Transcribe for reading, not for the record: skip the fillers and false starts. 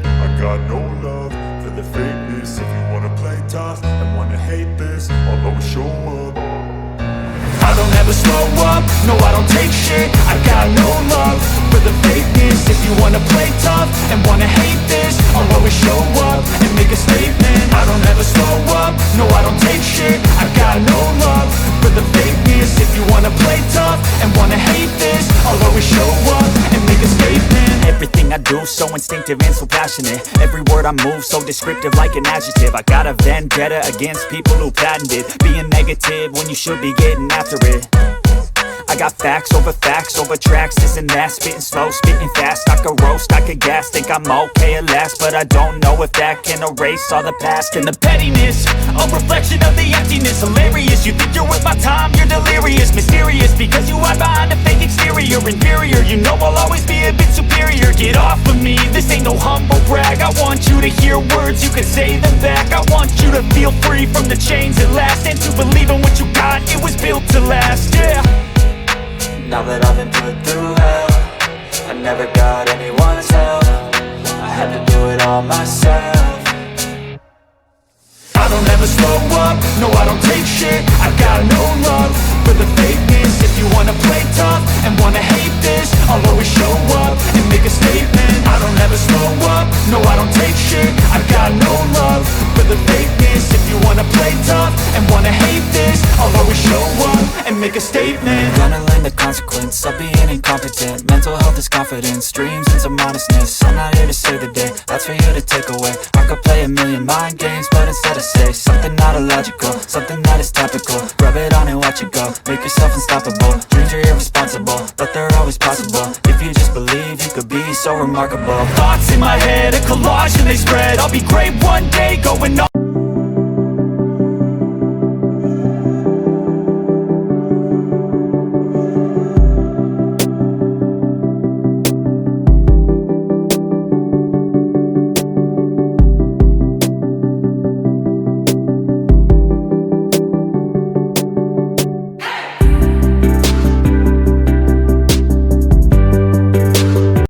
I got no love for the fakeness. If you wanna play tough and wanna hate this, I'll always show up. I don't ever slow up, no I don't take shit. I got no love for the fakeness. If you wanna play tough and wanna hate this, I'll always show up and make a statement. I don't ever slow up, no I don't take shit. I got no love for the fakeness. If you wanna play tough and wanna hate this, I'll always show up and make a statement. Everything I do so instinctive and so passionate. Every word I move so descriptive like an adjective. I got a vendetta against people who patented being negative when you should be getting after it. I got facts over tracks, this and that. Spitting slow, spitting fast. I could roast, I could gas. Think I'm okay at last, but I don't know if that can erase all the past. And the pettiness, a reflection of the emptiness. Hilarious, you think you're worth my time, you're delirious. Mysterious, because you hide behind a fake exterior. Inferior, you know I'll always be a bit superior. Get off of me, this ain't no humble brag. I want you to hear words, you can say them back. I want you to feel free from the chains at last, and to believe in what you got, it was built to last, yeah. Now that I've been put through hell, I never got anyone's help. I had to do it all myself. I don't ever slow up, no I don't take shit. I got no love for the fakeness. If you wanna play tough and wanna hate this, I'll always show up and make a statement. I don't ever slow up, no I don't take shit. I got no love for the fakeness. If you wanna play tough and wanna hate this, I'll always show up and make a statement. Gonna learn the consequence of being incompetent. Mental health is confidence, dreams and some modestness. I'm not here to save the day, that's for you to take away. I could play a million mind games, but instead I say something not illogical, something that is topical. Rub it on and watch it go, make yourself unstoppable. Dreams are irresponsible, but they're always possible. If you just believe, you could be so remarkable. Thoughts in my head, a collage and they spread. I'll be great one day, going on.